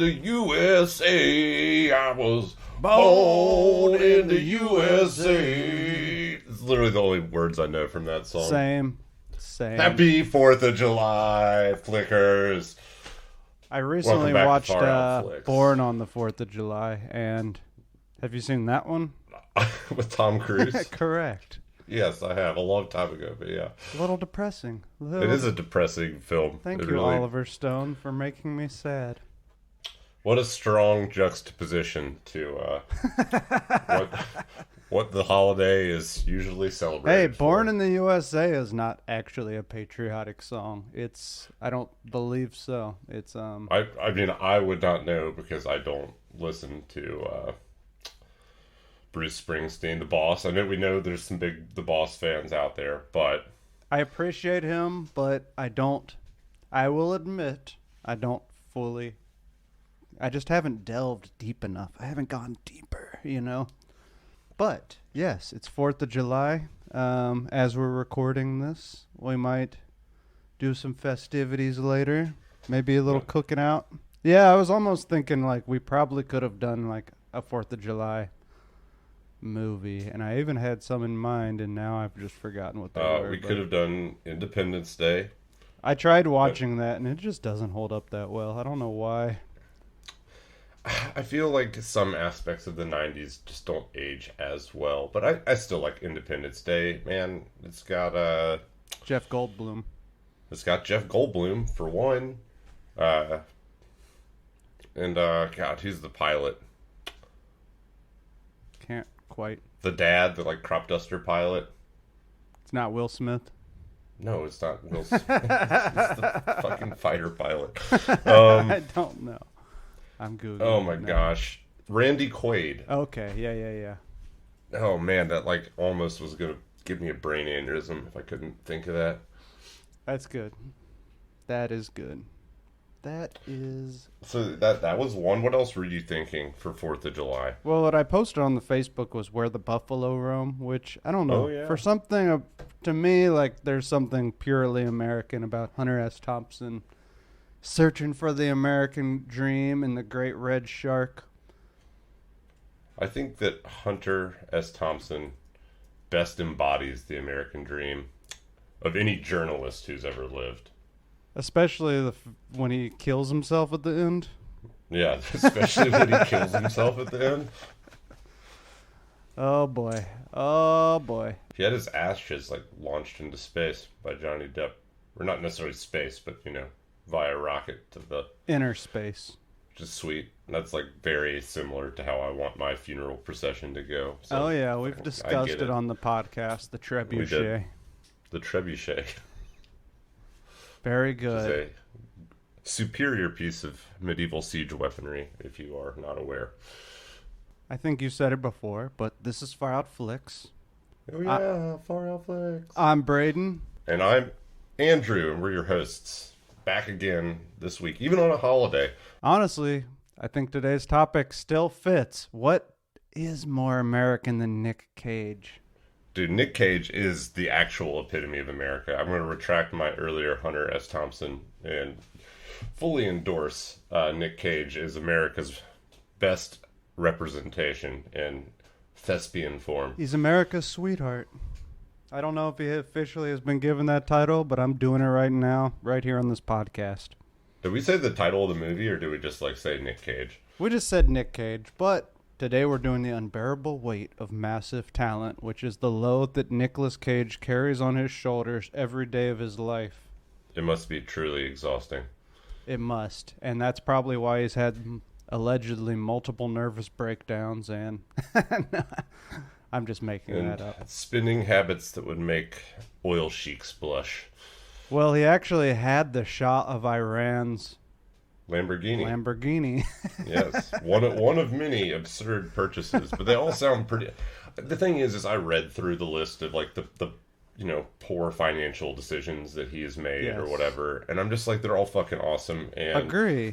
the USA. I was born in the USA. It's literally the only words I know from that song. Same. Happy 4th of July, Flickers. I recently watched Born on the 4th of July, and have you seen that one? With Tom Cruise? Correct. Yes, I have. A long time ago, but yeah. A little depressing. It is a depressing film. Thank you, Oliver Stone, for making me sad. What a strong juxtaposition to what the holiday is usually celebrated. Hey, Born in the USA is not actually a patriotic song. I don't believe so. It's I mean, I would not know because I don't listen to Bruce Springsteen, the Boss. I know we know there's some big The Boss fans out there, but I appreciate him, but I will admit, I don't fully. I just haven't delved deep enough. I haven't gone deeper, you know? But, yes, it's 4th of July. As we're recording this, we might do some festivities later. Maybe a little cooking out. Yeah, I was almost thinking, like, we probably could have done, like, a 4th of July movie. And I even had some in mind, and now I've just forgotten what they were. We could have done Independence Day. I tried watching that, and it just doesn't hold up that well. I don't know why. I feel like some aspects of the 90s just don't age as well. But I still like Independence Day, man. It's got Jeff Goldblum. It's got Jeff Goldblum, for one. God, who's the pilot? Can't quite. The dad, the, like, crop duster pilot. It's not Will Smith. No, it's not Will Smith. It's the fucking fighter pilot. I don't know. I'm Googling. Oh my gosh. Randy Quaid. Okay, yeah. Oh man, that like almost was gonna give me a brain aneurysm if I couldn't think of that. That's good. That is good. That is... So that was one. What else were you thinking for 4th of July? Well, what I posted on the Facebook was Where the Buffalo Roam, which, I don't know. Oh, yeah. For something, to me, like, there's something purely American about Hunter S. Thompson searching for the American dream and the great red shark. I think that Hunter S. Thompson best embodies the American dream of any journalist who's ever lived. Especially when he kills himself at the end. Yeah, especially when he kills himself at the end. Oh boy. Oh boy. He had his ashes like launched into space by Johnny Depp. Or not necessarily space, but you know, via rocket to the inner space, which is sweet. And that's like very similar to how I want my funeral procession to go. So, oh yeah, we've discussed it on the podcast. The trebuchet. The trebuchet. Very good. It's a superior piece of medieval siege weaponry, if you are not aware. I think you said it before, but this is Far Out Flicks. Oh yeah, Far Out Flicks. I'm Braden. And I'm Andrew, and we're your hosts. Back again this week, even on a holiday. Honestly, I think today's topic still fits. What is more American than Nick Cage? Dude, Nick Cage is the actual epitome of America. I'm going to retract my earlier Hunter S. Thompson and fully endorse Nick Cage as America's best representation in thespian form. He's America's sweetheart. I don't know if he officially has been given that title, but I'm doing it right now, right here on this podcast. Did we say the title of the movie, or did we just like say Nick Cage? We just said Nick Cage, but today we're doing The Unbearable Weight of Massive Talent, which is the load that Nicolas Cage carries on his shoulders every day of his life. It must be truly exhausting. It must, and that's probably why he's had allegedly multiple nervous breakdowns and... I'm just making that up. Spending habits that would make oil sheiks blush. Well, he actually had the Shah of Iran's Lamborghini. Yes, one of many absurd purchases, but they all sound pretty. The thing is I read through the list of like the you know, poor financial decisions that he has made or whatever, and I'm just like, they're all fucking awesome. And agree.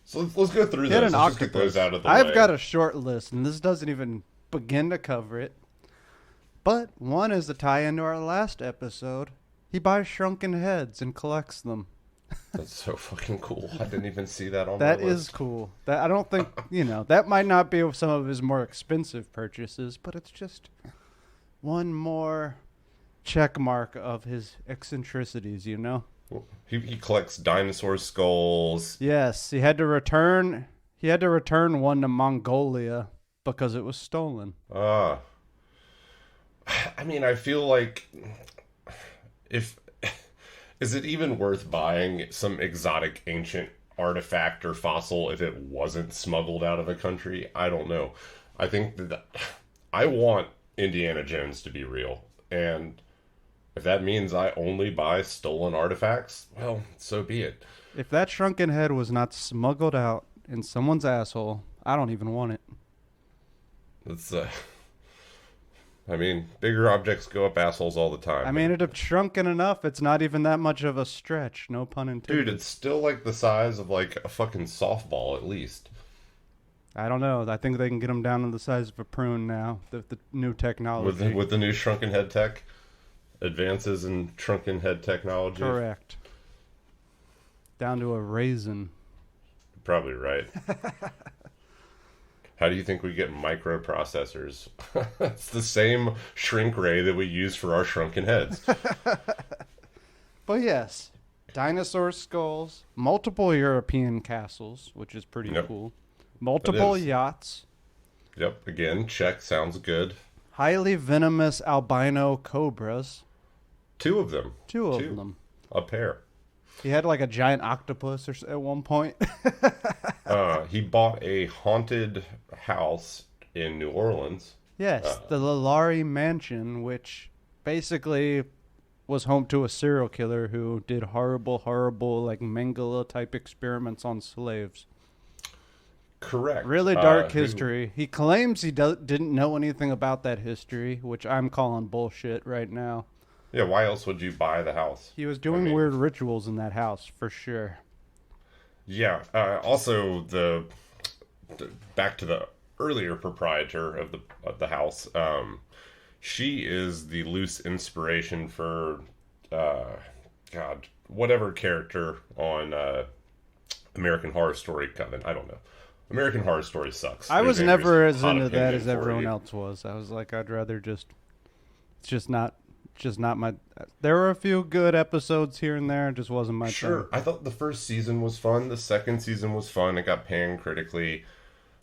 So let's go through those. Let's just get those out of the way. I've got a short list, and this doesn't even begin to cover it. But one is a tie into our last episode. He buys shrunken heads and collects them. That's so fucking cool. I didn't even see that on That my is list. cool. That I don't think, that might not be some of his more expensive purchases, but it's just one more check mark of his eccentricities, He collects dinosaur skulls. Yes, he had to return one to Mongolia because it was stolen. I mean, I feel like if is it even worth buying some exotic ancient artifact or fossil if it wasn't smuggled out of the country? I don't know. I think that I want Indiana Jones to be real, and if that means I only buy stolen artifacts, well, so be it. If that shrunken head was not smuggled out in someone's asshole, I don't even want it. It's I mean, bigger objects go up assholes all the time. I mean, it'd have shrunken enough. It's not even that much of a stretch. No pun intended. Dude, it's still like the size of like a fucking softball at least. I don't know. I think they can get them down to the size of a prune now. The new technology. With the new shrunken head tech, advances in shrunken head technology. Correct. Down to a raisin. Probably right. How do you think we get microprocessors? It's the same shrink ray that we use for our shrunken heads. But yes, dinosaur skulls, multiple European castles, which is pretty cool. Multiple yachts. Yep, again, check, sounds good. Highly venomous albino cobras. Two of them. Two of them. A pair. He had like a giant octopus at one point. He bought a haunted house in New Orleans. Yes, the Lalari Mansion, which basically was home to a serial killer who did horrible, like Mengele type experiments on slaves. Correct. Really dark history. He claims he didn't know anything about that history, which I'm calling bullshit right now. Yeah, why else would you buy the house? He was doing weird rituals in that house, for sure. Yeah. Also, the back to the earlier proprietor of the house. She is the loose inspiration for whatever character on American Horror Story Coven. I don't know. American Horror Story sucks. I was never as into that as everyone else was. I was like, I'd rather it's just not my. There were a few good episodes here and there. It just wasn't my thing. I thought the first season was fun. The second season was fun. It got panned critically.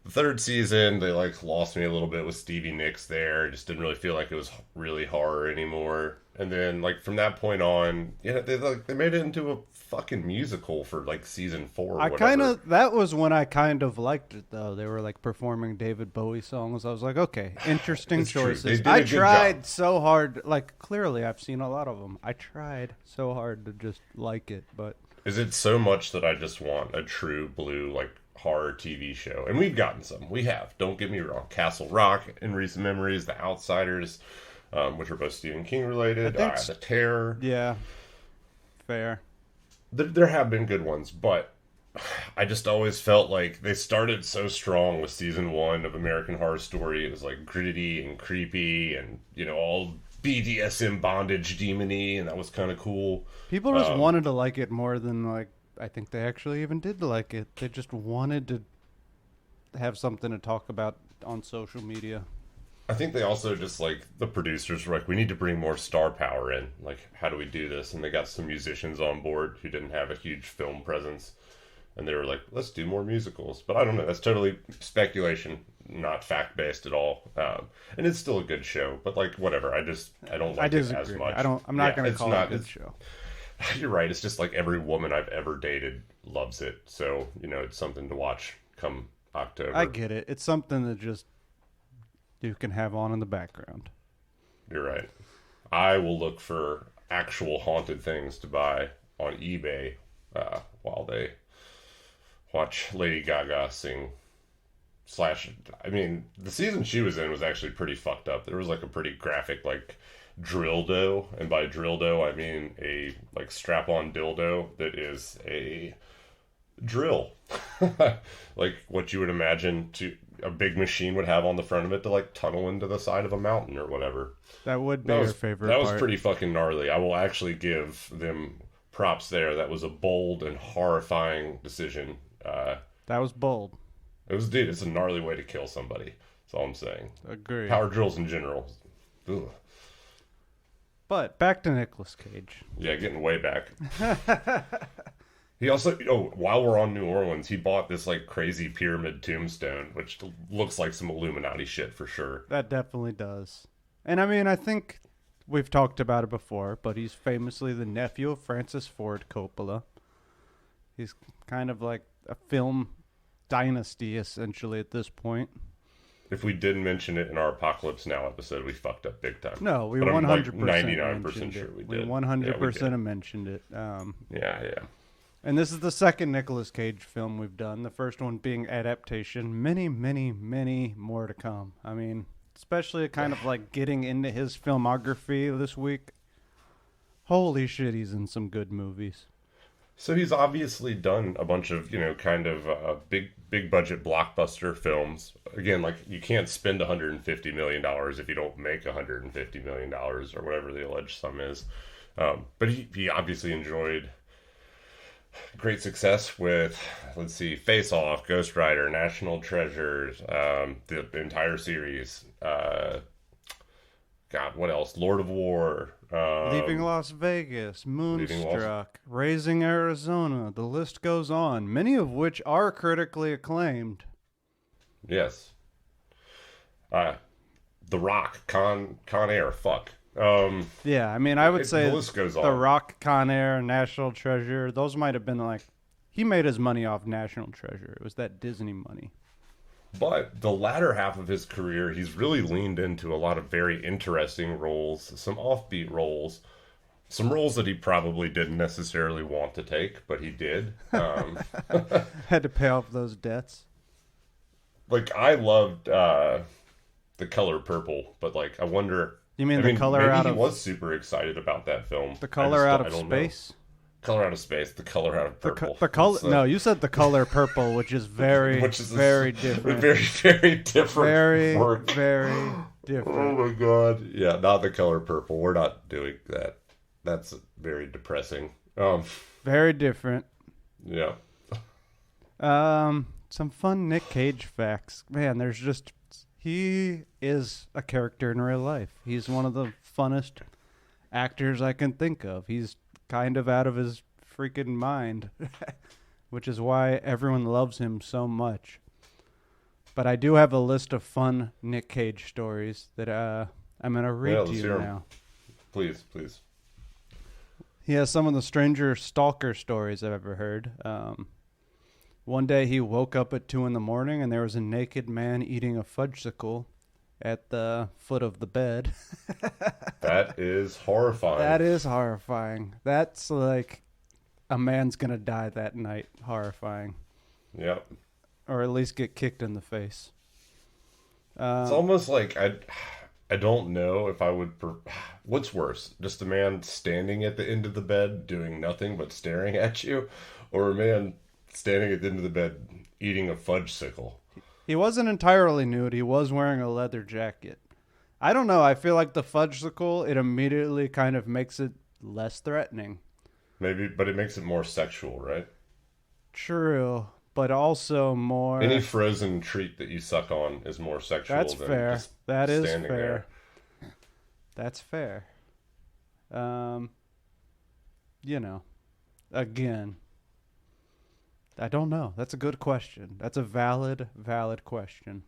The third season, they lost me a little bit with Stevie Nicks there. It just didn't really feel like it was really horror anymore. And then from that point on, they made it into a fucking musical for season 4 or whatever. That was when I kind of liked it though. They were performing David Bowie songs. I was like, okay, interesting choices. I tried so hard. Clearly I've seen a lot of them. I tried so hard to just like it, but is it so much that I just want a true blue horror TV show? And we've gotten some. We have. Don't get me wrong. Castle Rock in recent memories, The Outsiders, which are both Stephen King related. The Terror. Yeah. Fair. There have been good ones, but I just always felt like they started so strong with season 1 of American Horror Story. It was gritty and creepy and, all BDSM bondage demon-y, and that was kind of cool. People just wanted to like it more than I think they actually even did like it. They just wanted to have something to talk about on social media. I think they also just the producers were we need to bring more star power in. How do we do this? And they got some musicians on board who didn't have a huge film presence. And they were let's do more musicals. But I don't know. That's totally speculation, not fact-based at all. And it's still a good show. But whatever. I don't like it as much. I'm not going to call it a good show. You're right. It's just every woman I've ever dated loves it. So, it's something to watch come October. I get it. It's something that just you can have on in the background. You're right. I will look for actual haunted things to buy on eBay while they watch Lady Gaga sing. The season she was in was actually pretty fucked up. There was a pretty graphic dildo, and by dildo I mean a strap-on dildo that is a drill, what you would imagine a big machine would have on the front of it to tunnel into the side of a mountain or whatever. That would be your favorite part. That was pretty fucking gnarly. I will actually give them props there. That was a bold and horrifying decision. That was bold. It's a gnarly way to kill somebody. That's all I'm saying. Agree. Power drills in general. Ugh. But back to Nicolas Cage. Yeah, getting way back. He also, while we're on New Orleans, he bought this like crazy pyramid tombstone, which looks like some Illuminati shit for sure. That definitely does. And I mean, I think we've talked about it before, but he's famously the nephew of Francis Ford Coppola. He's kind of like a film dynasty, essentially, at this point. If we didn't mention it in our Apocalypse Now episode, we fucked up big time. No, we but 100% I'm like 99% sure we did. We 100% have mentioned it. Yeah. And this is the second Nicolas Cage film we've done. The first one being adaptation. Many, many, many more to come. I mean, especially kind of like getting into his filmography this week. Holy shit, he's in some good movies. So he's obviously done a bunch of, kind of big budget blockbuster films. Again, like you can't spend $150 million if you don't make $150 million or whatever the alleged sum is. But he obviously enjoyed great success with, let's see, Face Off, Ghost Rider, National Treasures, the entire series. God, what else? Lord of War. Leaving Las Vegas, Moonstruck, Raising Arizona. The list goes on. Many of which are critically acclaimed. Yes. The Rock, Con Air, fuck. Yeah, I mean, I would say the list goes on. The Rock, Con Air, National Treasure, those might have been like, he made his money off National Treasure. It was that Disney money. But the latter half of his career, he's really leaned into a lot of very interesting roles, some offbeat roles, some roles that he probably didn't necessarily want to take, but he did. Had to pay off those debts. Like, I loved The Color Purple, but like, I wonder... You mean The Color Out of... Maybe he was super excited about that film. The Color Out of Space? Color Out of Space, The Color Out of Purple. No, you said The Color Purple, which is very different. Very, very different work. Very different. Oh my god. Yeah, not The Color Purple. We're not doing that. That's very depressing. Very different. Yeah. Some fun Nick Cage facts. Man, he is a character in real life. He's one of the funnest actors I can think of. He's kind of out of his freaking mind, which is why everyone loves him so much. But I do have a list of fun Nick Cage stories that I'm going to read to you now. Please. He has some of the stranger stalker stories I've ever heard. One day he woke up at 2 a.m. and there was a naked man eating a fudgesicle at the foot of the bed. That is horrifying. That is horrifying. That's like a man's going to die that night. Horrifying. Yep. Or at least get kicked in the face. It's almost like I don't know if I would... What's worse? Just a man standing at the end of the bed doing nothing but staring at you? Or a man standing at the end of the bed eating a fudgesicle? He wasn't entirely nude. He was wearing a leather jacket. I don't know. I feel like the fudgesicle, it immediately kind of makes it less threatening. Maybe, but it makes it more sexual, right? True, but also more... Any frozen treat that you suck on is more sexual That's than fair. just That is standing fair. there. That's fair. Again... I don't know. That's a good question. That's a valid question.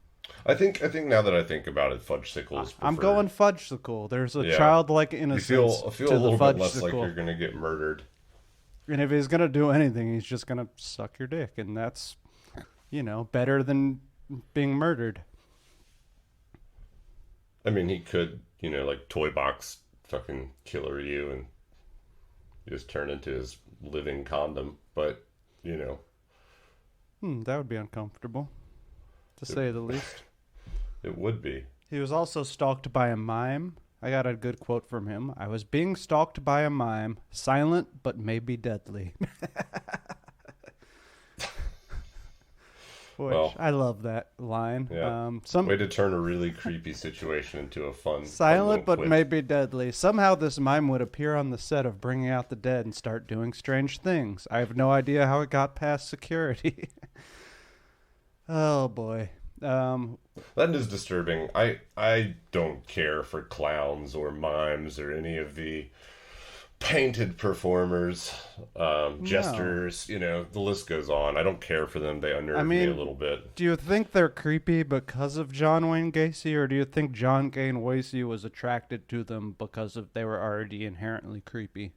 I think now that I think about it, fudgesicle is preferred. I'm going fudgesicle. There's a childlike innocence. You feel a little bit less like you're going to get murdered. And if he's going to do anything, he's just going to suck your dick. And that's, better than being murdered. I mean, he could, like toy box fucking killer you and just turn into his living condom. But, that would be uncomfortable, to say the least. It would be. He was also stalked by a mime. I got a good quote from him. I was being stalked by a mime, silent but maybe deadly. Well, I love that line. yeah. Way to turn a really creepy situation into a fun silent but quip. maybe deadly. Somehow this mime would appear on the set of Bringing Out the Dead and start doing strange things. I have no idea how it got past security. Oh boy. That is disturbing. I don't care for clowns or mimes or any of the painted performers, jesters, the list goes on. I don't care for them. They unnerve me a little bit. Do you think they're creepy because of John Wayne Gacy, or do you think John Wayne Gacy was attracted to them because they were already inherently creepy?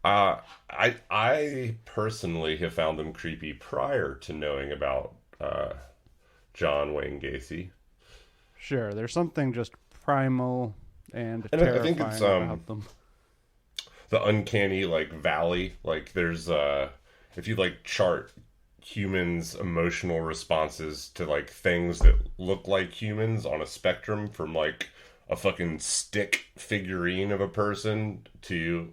I personally have found them creepy prior to knowing about John Wayne Gacy. Sure, there's something just primal and I think it's about them. The uncanny valley. There's if you chart humans' emotional responses to things that look like humans on a spectrum from a fucking stick figurine of a person to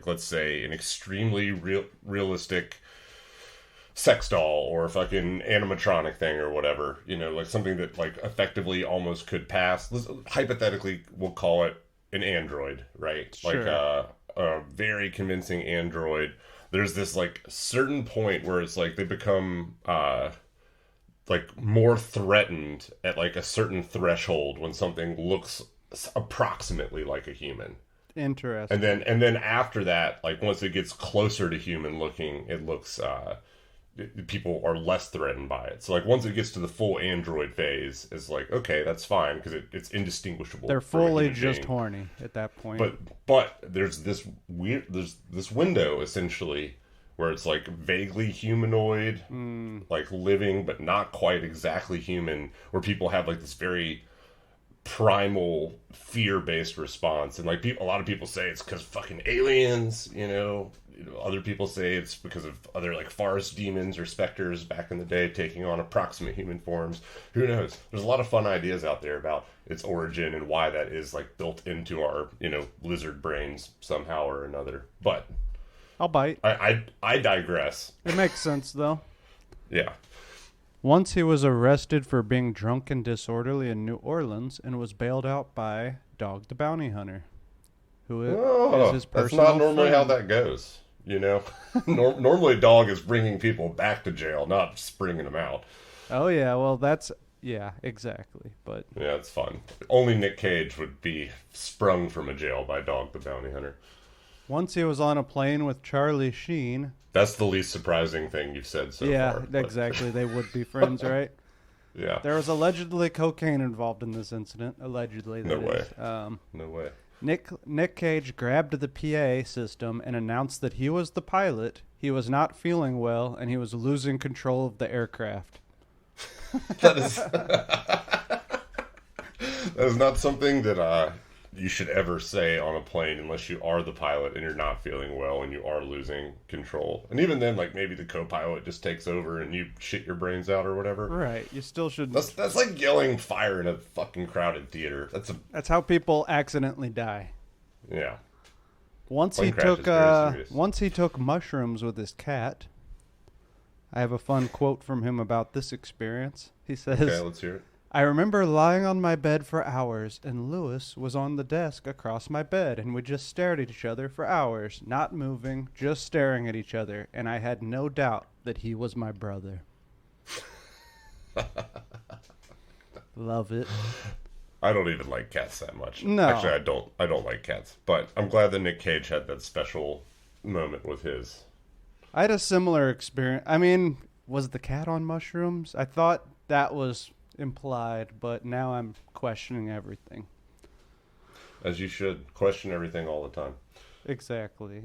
let's say an extremely realistic sex doll or a fucking animatronic thing or whatever, something that effectively almost could pass. Hypothetically, we'll call it an android, right? Sure. A very convincing android. There's this certain point where it's they become more threatened at a certain threshold when something looks approximately like a human. Interesting. And then after that, once it gets closer to human looking, it looks people are less threatened by it. So once it gets to the full android phase, it's okay, that's fine because it's indistinguishable. They're fully just horny at that point. But there's this window essentially where it's vaguely humanoid, living but not quite exactly human, where people have this very primal fear-based response, and a lot of people say it's because fucking aliens, other people say it's because of other forest demons or specters back in the day taking on approximate human forms. Who knows? There's a lot of fun ideas out there about its origin and why that is built into our lizard brains somehow or another. But I'll bite. I digress. It makes sense though. Yeah. Once he was arrested for being drunk and disorderly in New Orleans and was bailed out by Dog the Bounty Hunter, who is his personal That's not normally friend. how that goes. Normally Dog is bringing people back to jail, not springing them out. Oh yeah, well yeah, exactly. But yeah, it's fun. Only Nick Cage would be sprung from a jail by Dog the Bounty Hunter. Once he was on a plane with Charlie Sheen. That's the least surprising thing you've said so far. Yeah, exactly. They would be friends, right? Yeah. There was allegedly cocaine involved in this incident. Allegedly. No way. No way. Nick Cage grabbed the PA system and announced that he was the pilot, he was not feeling well, and he was losing control of the aircraft. That is not something that you should ever say on a plane unless you are the pilot and you're not feeling well and you are losing control. And even then, maybe the co-pilot just takes over and you shit your brains out or whatever. Right. You still should. That's like yelling fire in a fucking crowded theater. That's how people accidentally die. Yeah. Once he took mushrooms with his cat. I have a fun quote from him about this experience. He says, okay, let's hear it. I remember lying on my bed for hours, and Lewis was on the desk across my bed, and we just stared at each other for hours, not moving, just staring at each other, and I had no doubt that he was my brother. Love it. I don't even like cats that much. No. Actually, I don't like cats, but I'm glad that Nick Cage had that special moment with his. I had a similar experience. I mean, was the cat on mushrooms? I thought that was implied, but now I'm questioning everything. As you should. Question everything all the time. Exactly.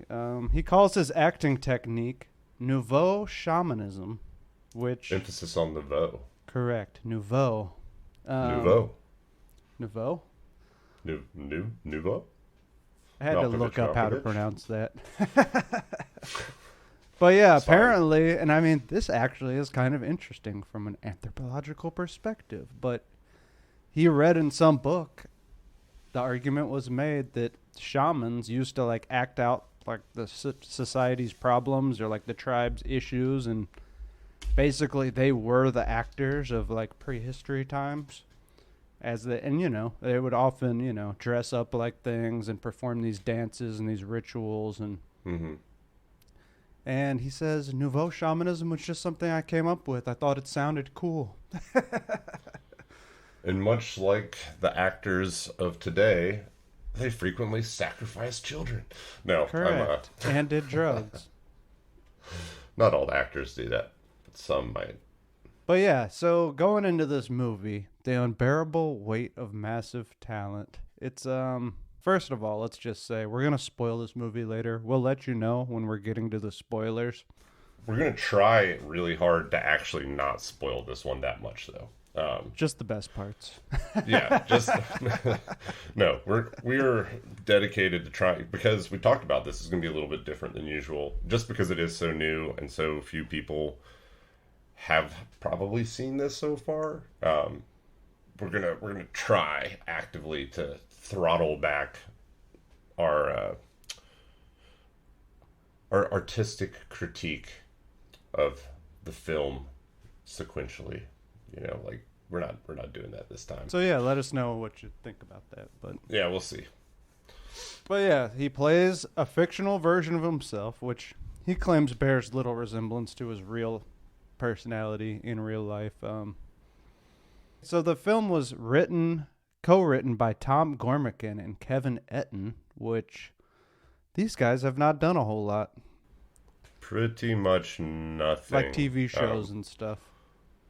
He calls his acting technique nouveau shamanism, which... Emphasis on nouveau. Correct. Nouveau. Nouveau. Nouveau? Nouveau? I had to look up how to Malkovich. pronounce that. But yeah, It's fine. apparently, and I mean, this actually is kind of interesting from an anthropological perspective, but he read in some book, the argument was made that shamans used to act out the society's problems or the tribe's issues, and basically they were the actors of like prehistory times. And they would often dress up like things and perform these dances and these rituals Mm-hmm. and he says nouveau shamanism was just something I came up with. I thought it sounded cool. And much like the actors of today, they frequently sacrifice children. No, Correct. And did drugs. Not all the actors do that, but some might. But yeah, so going into this movie, The Unbearable Weight of Massive Talent. It's first of all, let's just say we're gonna spoil this movie later. We'll let you know when we're getting to the spoilers. We're gonna try really hard to actually not spoil this one that much, though. Just the best parts. Yeah, just no. We're dedicated to trying, because we talked about this is going to be a little bit different than usual, just because it is so new and so few people have probably seen this so far. We're gonna try actively to throttle back our artistic critique of the film sequentially. Like we're not doing that this time. So yeah, let us know what you think about that. But yeah, we'll see. But yeah, he plays a fictional version of himself, which he claims bears little resemblance to his real personality in real life. So the film was co-written by Tom Gormican and Kevin Etten, which these guys have not done a whole lot. Pretty much nothing. Like TV shows and stuff.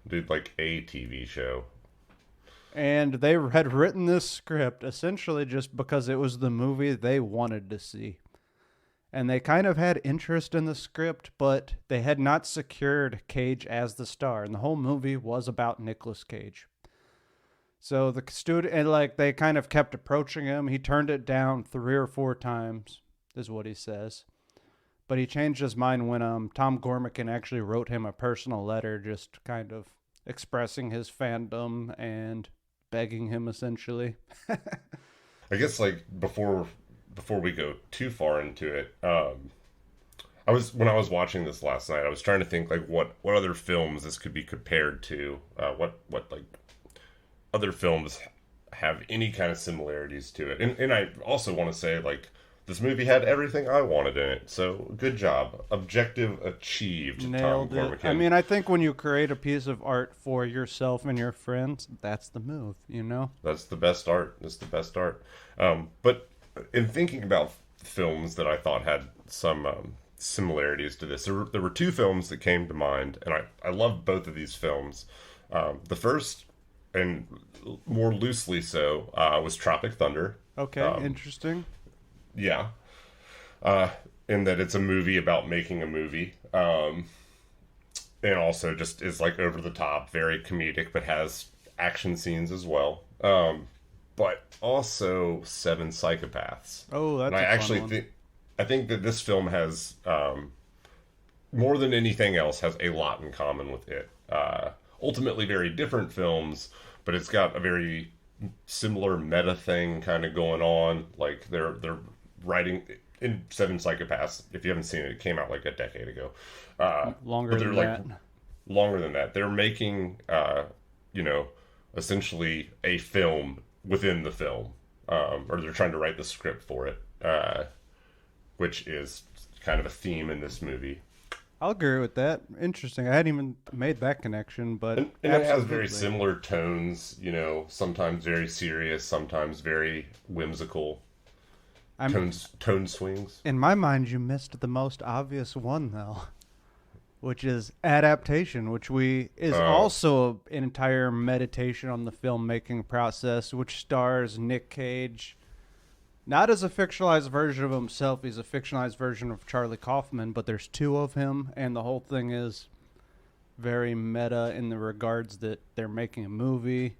Dude, like a TV show. And they had written this script essentially just because it was the movie they wanted to see. And they kind of had interest in the script, but they had not secured Cage as the star. And the whole movie was about Nicolas Cage. So the studio, and like they kind of kept approaching him. He turned it down 3 or 4 times, is what he says. But he changed his mind when Tom Gormican actually wrote him a personal letter, just kind of expressing his fandom and begging him essentially. I guess like before we go too far into it, when I was watching this last night, I was trying to think like what other films this could be compared to, what like other films have any kind of similarities to it, and I also want to say like this movie had everything I wanted in it, so good job, objective achieved. Nailed Tom it. Gormican. I mean, I think when you create a piece of art for yourself and your friends, that's the move, That's the best art. That's the best art. But in thinking about films that I thought had some similarities to this, there were 2 films that came to mind, and I love both of these films. The first, and more loosely so, was Tropic Thunder. Okay, interesting. Yeah. In that it's a movie about making a movie. And also just is like over the top, very comedic, but has action scenes as well. But also 7 Psychopaths. Oh, that's and I think that this film has, more than anything else, has a lot in common with it. Ultimately very different films, but it's got a very similar meta thing kind of going on. Like they're writing in 7 Psychopaths. If you haven't seen it, it came out like a decade ago. Longer than that. Longer than that. They're making, essentially a film within the film, or they're trying to write the script for it, which is kind of a theme in this movie. I'll agree with that. Interesting. I hadn't even made that connection, but and it has very similar tones. Sometimes very serious, sometimes very whimsical. Tone swings. In my mind, you missed the most obvious one, though, which is adaptation, which is also an entire meditation on the filmmaking process, which stars Nick Cage, not as a fictionalized version of himself. He's a fictionalized version of Charlie Kaufman, but there's 2 of him, and the whole thing is very meta in the regards that they're making a movie.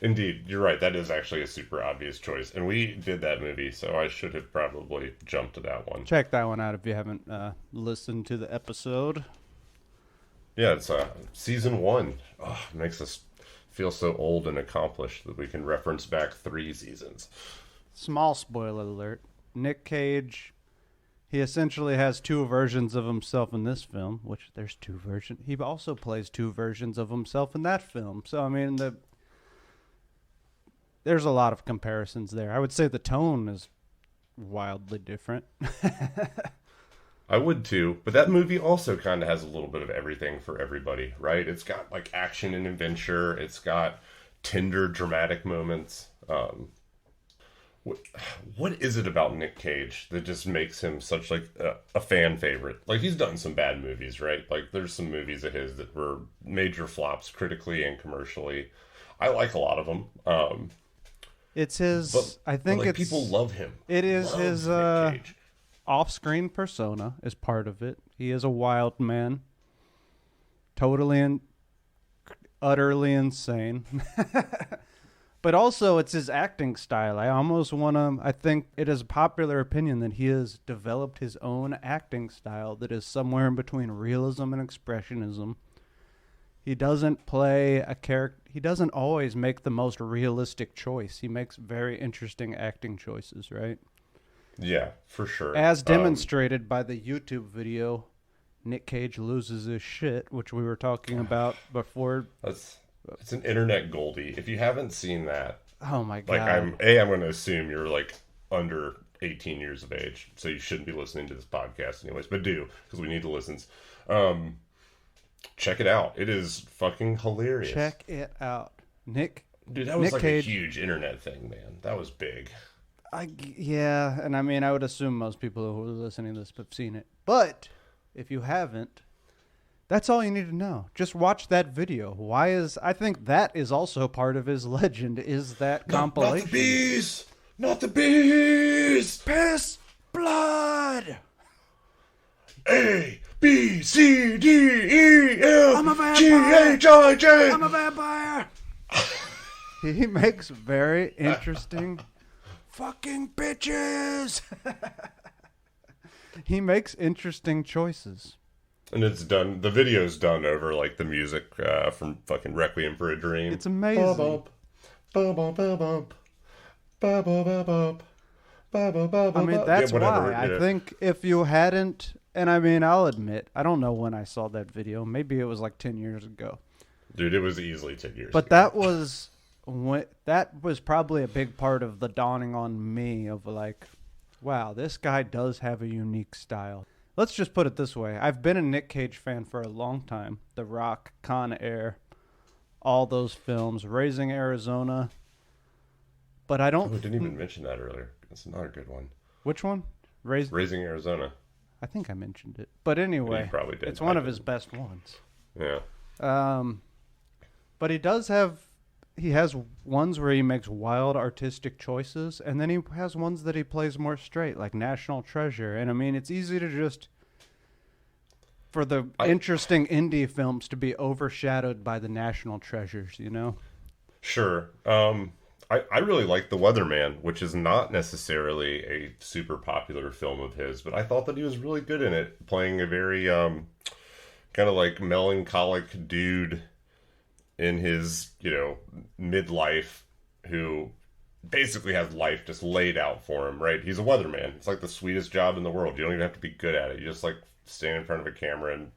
Indeed, you're right. That is actually a super obvious choice. And we did that movie, so I should have probably jumped to that one. Check that one out if you haven't listened to the episode. Yeah, it's season 1. Oh, it makes us feel so old and accomplished that we can reference back 3 seasons. Small spoiler alert. Nick Cage, He essentially has two versions of himself in this film, which there's two versions. He also plays two versions of himself in that film. So, I mean, there's a lot of comparisons there. I would say the tone is wildly different. I would too, but that movie also kind of has a little bit of everything for everybody, right? It's got like action and adventure. It's got tender, dramatic moments. What is it about Nick Cage that just makes him such like a fan favorite? Like, he's done some bad movies, right? Like, there's some movies of his that were major flops critically and commercially. I like a lot of them. It's his. I think it's people love him. It is Love his Nick Cage. off-screen persona is part of it. He is a wild man, totally and utterly insane. But also, it's his acting style. I think it is a popular opinion that he has developed his own acting style that is somewhere in between realism and expressionism. He doesn't play a character. He doesn't always make the most realistic choice. He makes very interesting acting choices, right? Yeah, for sure. As demonstrated by the YouTube video, Nick Cage loses his shit, which we were talking about before. It's an internet goldie. If you haven't seen that, oh my god! Like, I'm going to assume you're like under 18 years of age, so you shouldn't be listening to this podcast, anyways. But do, because we need the listens. Check it out. It is fucking hilarious. Check it out, Nick. Dude, that was Nick like Cage. a huge internet thing, man. That was big. Yeah, and I mean, I would assume most people who are listening to this have seen it. But if you haven't, that's all you need to know. Just watch that video. I think that is also part of his legend, is that compilation. Not the bees! Not the bees! Piss, blood! A, B, C, D, E, F, I'm a vampire. G, H, I, J. I'm a vampire! He makes very interesting fucking bitches! He makes interesting choices. And it's done, the video's done over like the music from fucking Requiem for a Dream. It's amazing. I mean, that's why. I think if you hadn't, and I mean, I'll admit, I don't know when I saw that video. Maybe it was like 10 years ago. Dude, it was easily 10 years But ago. that was probably a big part of the dawning on me of like, wow, this guy does have a unique style. Let's just put it this way. I've been a Nick Cage fan for a long time. The Rock, Con Air, all those films, Raising Arizona. But I don't... Oh, I didn't even mention that earlier. That's not a good one. Which one? Raising Arizona. I think I mentioned it. But anyway, You probably did. It's one of his best ones. Yeah. But he has ones where he makes wild artistic choices, and then he has ones that he plays more straight, like National Treasure. And I mean, it's easy to just, for the interesting indie films to be overshadowed by the National Treasures, you know? Sure. I really like The Weatherman, which is not necessarily a super popular film of his, but I thought that he was really good in it, playing a very kind of like melancholic dude in his, midlife, who basically has life just laid out for him, right? He's a weatherman. It's like the sweetest job in the world. You don't even have to be good at it. You just like stand in front of a camera and,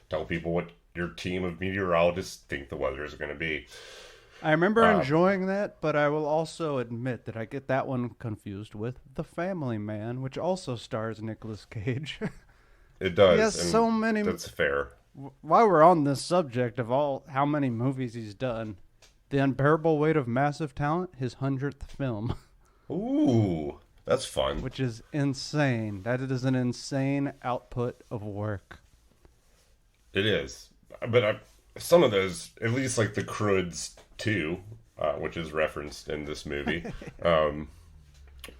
tell people what your team of meteorologists think the weather is going to be. I remember enjoying that, but I will also admit that I get that one confused with The Family Man, which also stars Nicolas Cage. It does. He has so many... That's fair. While we're on this subject of how many movies he's done, The Unbearable Weight of Massive Talent, his 100th film. Ooh, that's fun. Which is insane. That is an insane output of work. It is. But some of those, at least like The Croods 2, which is referenced in this movie,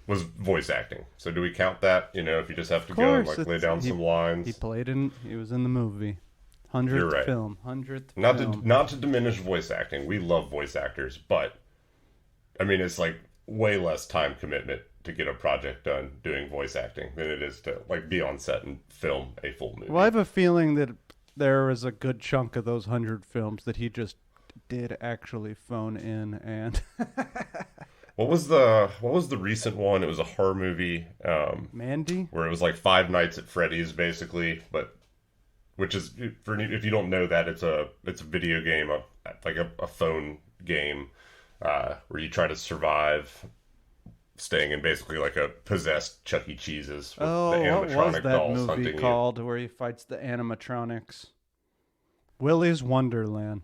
was voice acting. So do we count that? If you just have to go and like lay down some lines. He was in the movie. 100th film. 100th film. Not to diminish voice acting. We love voice actors, but I mean, it's like way less time commitment to get a project done doing voice acting than it is to like be on set and film a full movie. Well, I have a feeling that there was a good chunk of those 100 films that he just did actually phone in and what was the recent one? It was a horror movie, Mandy? where it was like Five Nights at Freddy's, basically, but which is, for if you don't know that, it's a video game, like a phone game, where you try to survive staying in basically like a possessed Chuck E. Cheese's with the Oh, what was animatronic that dolls movie hunting you. called where he fights the animatronics? Willy's Wonderland.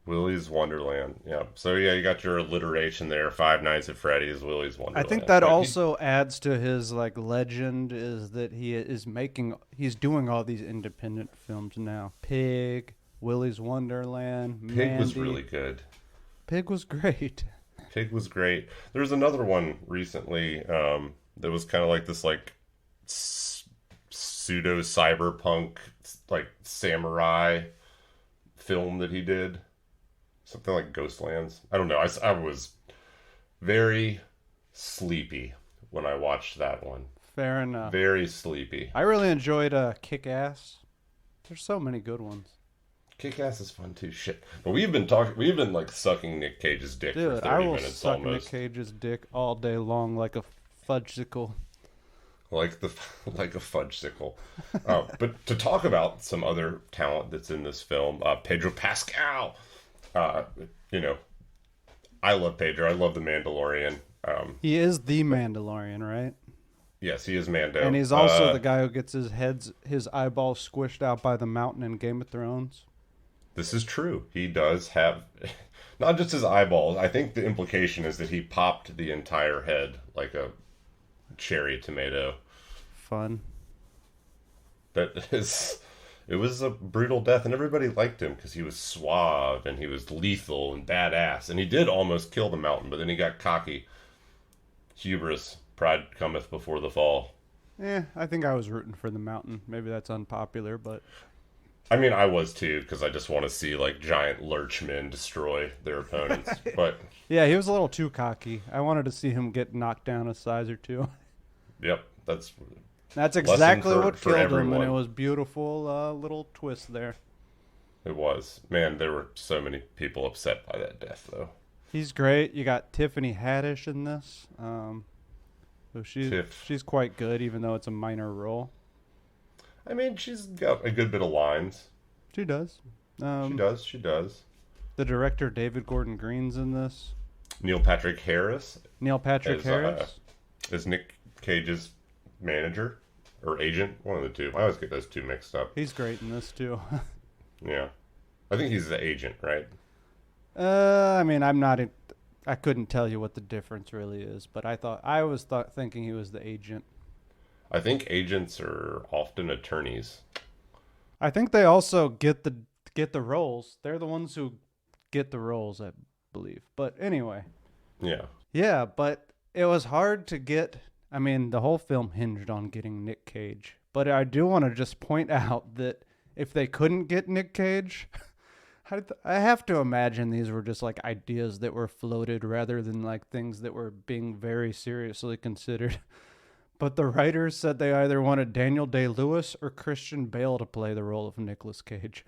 Willy's Wonderland. Yeah. So yeah, you got your alliteration there. Five Nights at Freddy's, Willy's I Wonderland. think that But also adds to his like legend is that he's doing all these independent films now. Pig, Willy's Wonderland, Pig was Mandy. really good. Pig was great. Pig was great. There was another one recently, that was kind of like this like pseudo cyberpunk like samurai film that he did. Something like Ghostlands. I don't know. I was very sleepy when I watched that one. Fair enough. Very sleepy. I really enjoyed Kick-Ass. There's so many good ones. Kick-Ass is fun too. Shit. But we've been like sucking Nick Cage's dick for Dude, 30 I will minutes suck almost. Nick Cage's dick all day long like a fudgesicle. Like a fudgesicle. But to talk about some other talent that's in this film, Pedro Pascal. You know, I love Pedro. I love The Mandalorian. He is the Mandalorian, right? Yes, he is Mando. And he's also the guy who gets his eyeballs squished out by the mountain in Game of Thrones. This is true. He does have not just his eyeballs. I think the implication is that he popped the entire head like a cherry tomato. Fun. It was a brutal death, and everybody liked him because he was suave and he was lethal and badass. And he did almost kill the mountain, but then he got cocky. Hubris, pride cometh before the fall. I think I was rooting for the mountain. Maybe that's unpopular, but I mean, I was too, because I just want to see like giant lurchmen destroy their opponents. But yeah, he was a little too cocky. I wanted to see him get knocked down a size or two. yep, that's exactly what for killed him, everyone. and it was beautiful little twist there. It was. Man, there were so many people upset by that death, though. He's great. You got Tiffany Haddish in this. So she's quite good, even though it's a minor role. I mean, she's got a good bit of lines. She does. She does. The director, David Gordon Green's in this. Neil Patrick Harris Neil Patrick Harris. Is Nick Cage's manager or agent, one of the two. I always get those two mixed up. He's great in this, too. Yeah. I think he's the agent, right? I mean, I couldn't tell you what the difference really is, but I was thinking he was the agent. I think agents are often attorneys. I think they also get the roles. They're the ones who get the roles, I believe. But anyway. Yeah. Yeah, but it was hard to get. I mean, the whole film hinged on getting Nick Cage. But I do want to just point out that if they couldn't get Nick Cage, I have to imagine these were just like ideas that were floated rather than like things that were being very seriously considered. But the writers said they either wanted Daniel Day-Lewis or Christian Bale to play the role of Nicolas Cage.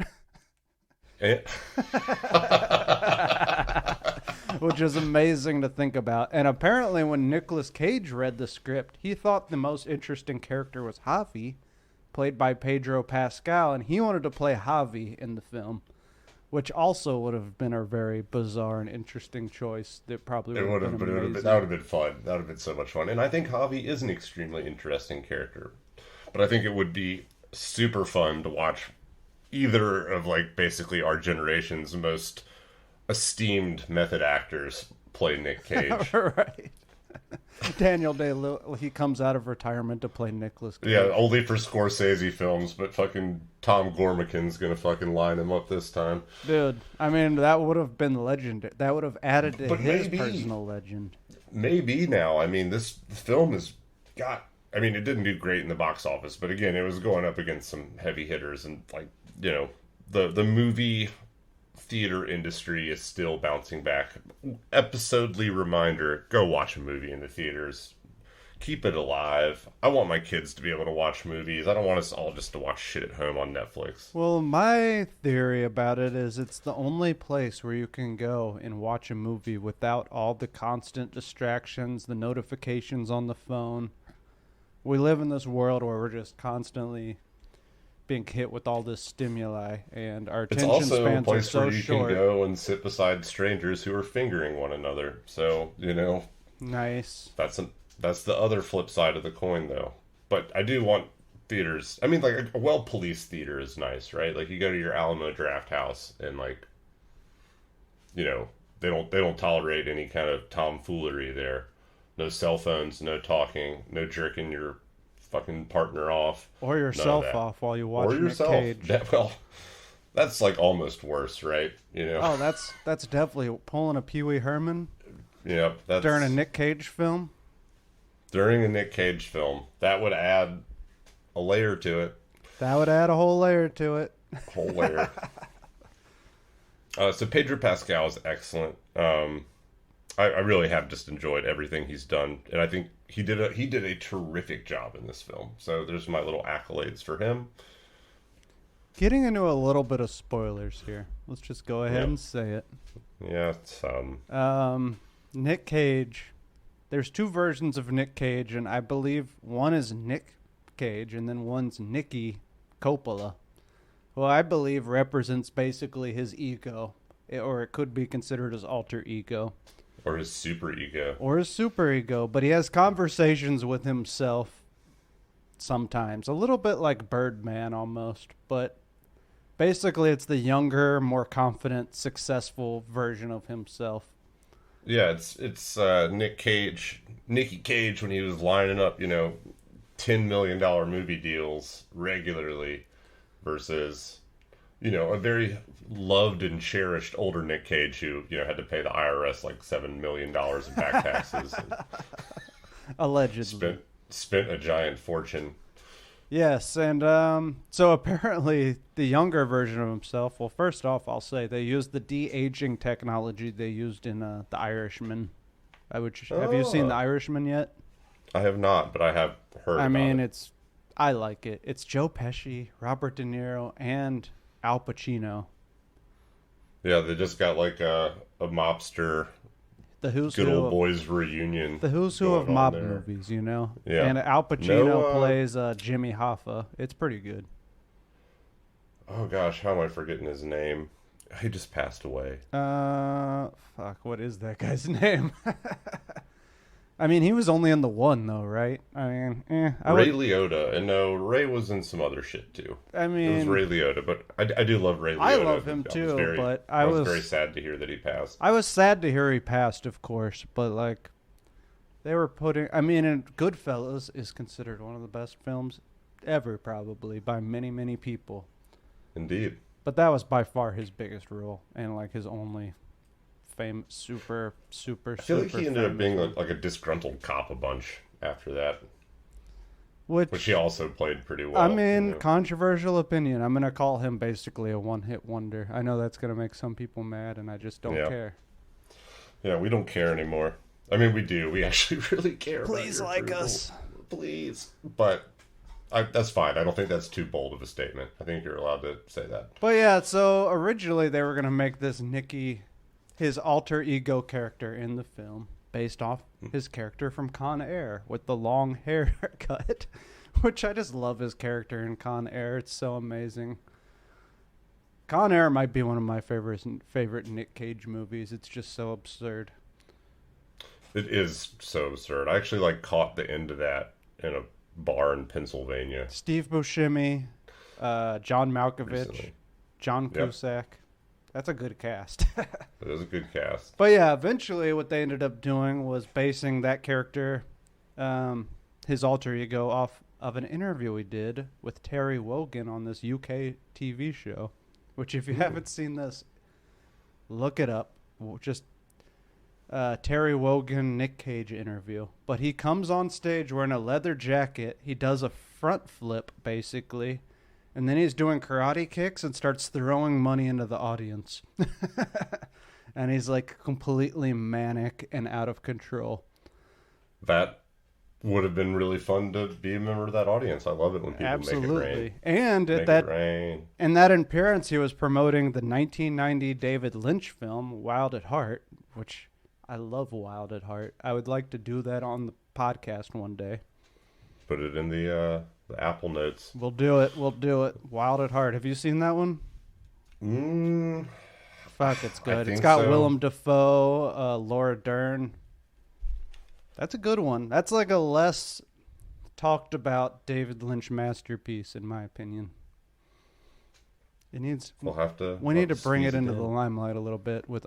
Which is amazing to think about. And apparently when Nicolas Cage read the script, he thought the most interesting character was Javi, played by Pedro Pascal, and he wanted to play Javi in the film, which also would have been a very bizarre and interesting choice. That probably would have been amazing. That would have been fun. That would have been so much fun. And I think Javi is an extremely interesting character. But I think it would be super fun to watch either of like basically our generation's most esteemed method actors play Nick Cage. Right. Daniel Day-Lewis, he comes out of retirement to play Nicolas Cage. Yeah, only for Scorsese films, but fucking Tom Gormican's gonna fucking line him up this time. Dude, I mean, that would have been legendary. That would have added to his personal legend. Maybe now. I mean, this film has got... I mean, it didn't do great in the box office, but again, it was going up against some heavy hitters, and like, you know, the movie theater industry is still bouncing back. Episodely reminder, go watch a movie in the theaters. keep it alive. I want my kids to be able to watch movies. I don't want us all just to watch shit at home on Netflix. Well, my theory about it is it's the only place where you can go and watch a movie without all the constant distractions, the notifications on the phone. We live in this world where we're just constantly being hit with all this stimuli, and our It's attention also a spans are place so where you short. can go and sit beside strangers who are fingering one another. So, Nice. that's the other flip side of the coin, though. But I do want theaters. I mean, like a well-policed theater is nice, right? Like you go to your Alamo Draft House, and like, they don't tolerate any kind of tomfoolery there. No cell phones, no talking, no jerking your fucking partner off, Or yourself off while you watch Nick Cage. That's like almost worse, right? Oh, that's definitely pulling a Pee Wee Herman. Yeah, that's during a Nick Cage film. During a Nick Cage film, that would add a layer to it. That would add a whole layer to it. Whole layer. So Pedro Pascal is excellent. I really have just enjoyed everything he's done, and I think he did a terrific job in this film. So there's my little accolades for him. Getting into a little bit of spoilers here. Let's just go ahead and say it. Yeah, it's Nick Cage. There's two versions of Nick Cage, and I believe one is Nick Cage, and then one's Nicky Coppola, who I believe represents basically his ego, or it could be considered his alter ego. Or his super ego. Or his super ego, but he has conversations with himself sometimes. A little bit like Birdman almost, but basically it's the younger, more confident, successful version of himself. Yeah, it's Nicky Cage when he was lining up, $10 million movie deals regularly versus, a very loved and cherished older Nick Cage who, had to pay the IRS like $7 million in back taxes. Allegedly. Spent a giant fortune. Yes, and so apparently the younger version of himself, well, first off, I'll say they used the de-aging technology they used in The Irishman. Have you seen The Irishman yet? I have not, but I have heard about it. I like it. It's Joe Pesci, Robert De Niro, and Al Pacino. Yeah, they just got like a mobster, the who's good who old of, boys reunion. The who's who of mob movies, Yeah. And Al Pacino plays Jimmy Hoffa. It's pretty good. Oh gosh, how am I forgetting his name? He just passed away. What is that guy's name? I mean, he was only in the one, though, right? I mean, Ray Liotta. And no, Ray was in some other shit, too. I mean... It was Ray Liotta, but I do love Ray Liotta. I love him, too, but I was very sad to hear that he passed. I was sad to hear he passed, of course, but, like, they were putting... I mean, and Goodfellas is considered one of the best films ever, probably, by many, many people. Indeed. But that was by far his biggest role, and, like, his only... super I feel like he ended up being like a disgruntled cop a bunch after that, which he also played pretty well. I mean, controversial opinion. I'm gonna call him basically a one-hit wonder. I know that's gonna make some people mad, and I just don't care. Yeah, we don't care anymore. I mean, we do. We actually really care. Please about like approval. us, please. But that's fine. I don't think that's too bold of a statement. I think you're allowed to say that. But yeah, so originally they were gonna make this Nicky, his alter ego character in the film, based off his character from Con Air with the long haircut, which I just love his character in Con Air. It's so amazing. Con Air might be one of my favorite Nick Cage movies. It's just so absurd. It is so absurd. I actually caught the end of that in a bar in Pennsylvania. Steve Buscemi, John Malkovich, Recently. John Cusack. That's a good cast. It is a good cast. But yeah, eventually what they ended up doing was basing that character, his alter ego, off of an interview we did with Terry Wogan on this UK TV show. Which, if you haven't seen this, look it up. Just Terry Wogan, Nick Cage interview. But he comes on stage wearing a leather jacket. He does a front flip, basically. And then he's doing karate kicks and starts throwing money into the audience. And he's like completely manic and out of control. That would have been really fun to be a member of that audience. I love it when people Absolutely. make it rain. And Make at that it rain. in that appearance, he was promoting the 1990 David Lynch film Wild at Heart, which I love. Wild at Heart. I would like to do that on the podcast one day. Put it in the Apple Notes. We'll do it. We'll do it. Wild at Heart. Have you seen that one? Fuck, it's good. It's got Willem Dafoe, Laura Dern. That's a good one. That's like a less talked about David Lynch masterpiece, in my opinion. It needs. We'll have to. We need to bring it into the limelight a little bit with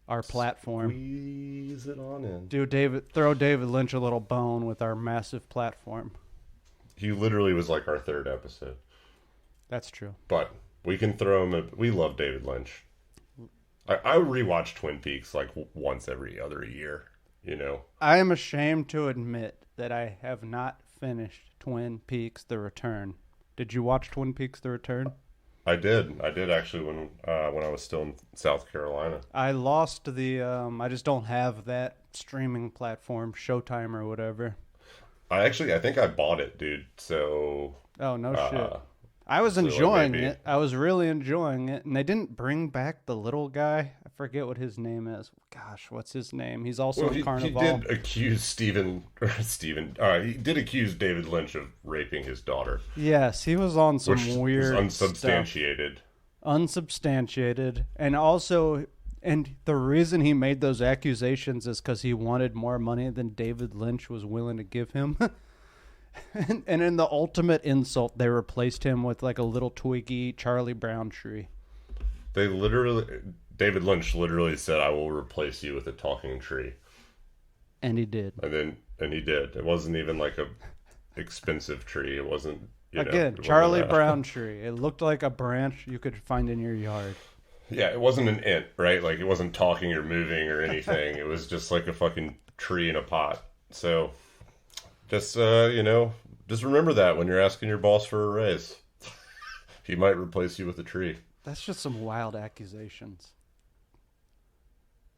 our platform. Squeeze it on in. Throw David Lynch a little bone with our massive platform. He literally was like our third episode. That's true. But we can throw him. We love David Lynch. I rewatch Twin Peaks like once every other year. You know. I am ashamed to admit that I have not finished Twin Peaks: The Return. Did you watch Twin Peaks: The Return? I did actually when I was still in South Carolina. I lost I just don't have that streaming platform, Showtime or whatever. I think I bought it, dude. So. Oh, no shit. I was enjoying it. I was really enjoying it. And they didn't bring back the little guy. I forget what his name is. Gosh, what's his name? He's also in Carnival. He did accuse he did accuse David Lynch of raping his daughter. Yes, he was on some weird unsubstantiated. Stuff. Unsubstantiated. And also, and the reason he made those accusations is because he wanted more money than David Lynch was willing to give him. And in the ultimate insult, they replaced him with like a little twiggy Charlie Brown tree. David Lynch literally said, "I will replace you with a talking tree," and he did. And he did. It wasn't even like a expensive tree. It wasn't. Charlie Brown tree. It looked like a branch you could find in your yard. Yeah, it wasn't an ant, right? Like it wasn't talking or moving or anything. It was just like a fucking tree in a pot. So. Just, just remember that when you're asking your boss for a raise. He might replace you with a tree. That's just some wild accusations.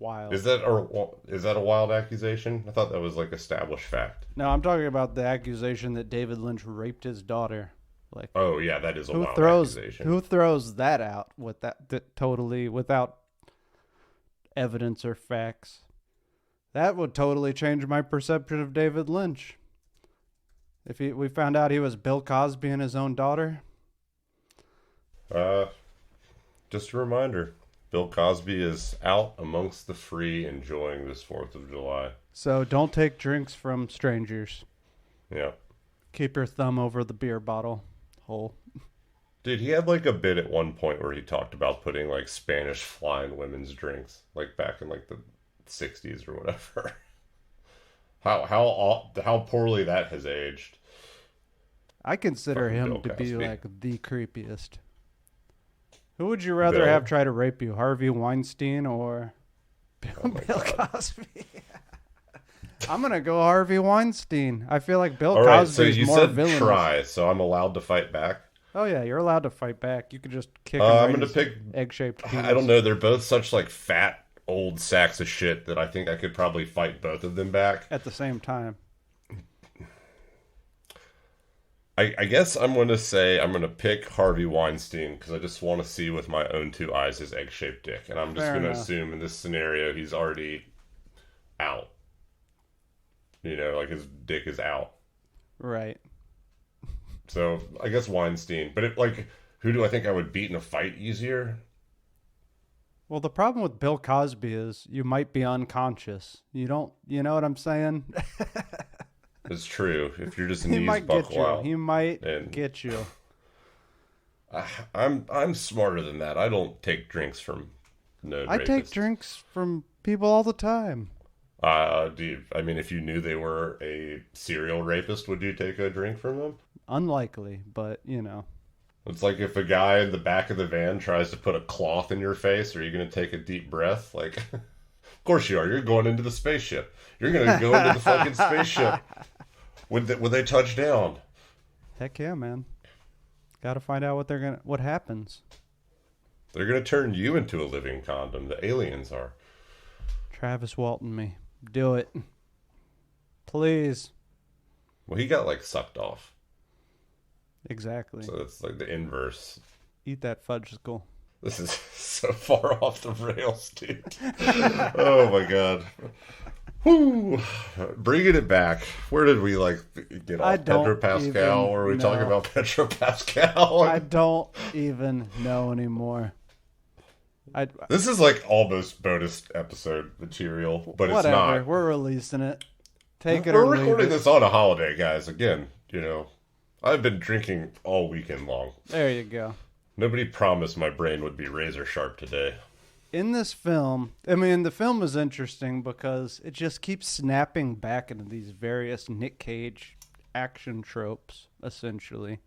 Wild. Is that a wild accusation? I thought that was like established fact. No, I'm talking about the accusation that David Lynch raped his daughter. Like, oh yeah, that is a wild accusation. Who throws that out with that totally without evidence or facts? That would totally change my perception of David Lynch. If we found out he was Bill Cosby and his own daughter. Just a reminder, Bill Cosby is out amongst the free enjoying this 4th of July. So don't take drinks from strangers. Yeah. Keep your thumb over the beer bottle hole. Dude, he had like a bit at one point where he talked about putting like Spanish fly in women's drinks, like back in like the 60s or whatever. How poorly that has aged. I consider him to be like the creepiest. Who would you rather have try to rape you, Harvey Weinstein or Bill Cosby? I'm gonna go Harvey Weinstein. I feel like Bill Cosby is more villainous. You said try, so I'm allowed to fight back. Oh yeah, you're allowed to fight back. You could just kick. I'm gonna pick egg-shaped penis. I don't know. They're both such like fat old sacks of shit that I think I could probably fight both of them back at the same time. I guess I'm going to pick Harvey Weinstein because I just want to see with my own two eyes his egg-shaped dick. And I'm just going to assume in this scenario he's already out. You know, like his dick is out. Right. So I guess Weinstein. But who do I think I would beat in a fight easier? Well, the problem with Bill Cosby is you might be unconscious. You know what I'm saying? It's true. If you're just knees buckle out. He might get you. I'm smarter than that. I don't take drinks from rapists. I take drinks from people all the time. If you knew they were a serial rapist, would you take a drink from them? Unlikely, but It's like if a guy in the back of the van tries to put a cloth in your face, are you going to take a deep breath? Like, of course you are. You're going into the spaceship. You're going to go into the fucking spaceship when they touch down. Heck yeah, man. Got to find out what happens. They're going to turn you into a living condom. The aliens are. Travis Walton me. Do it. Please. Well, he got like sucked off. Exactly. So it's like the inverse. Eat that fudgesicle. This is so far off the rails, dude. Oh my god. Whoo. Bringing it back. Where did we like get off? Pedro Pascal? Or are we talking about Pedro Pascal? I don't even know anymore. This is like almost bonus episode material, but it's not. We're releasing it. Take it or leave it. We're recording this on a holiday, guys. Again, I've been drinking all weekend long. There you go. Nobody promised my brain would be razor sharp today. In this film, I mean, the film is interesting because it just keeps snapping back into these various Nick Cage action tropes, essentially.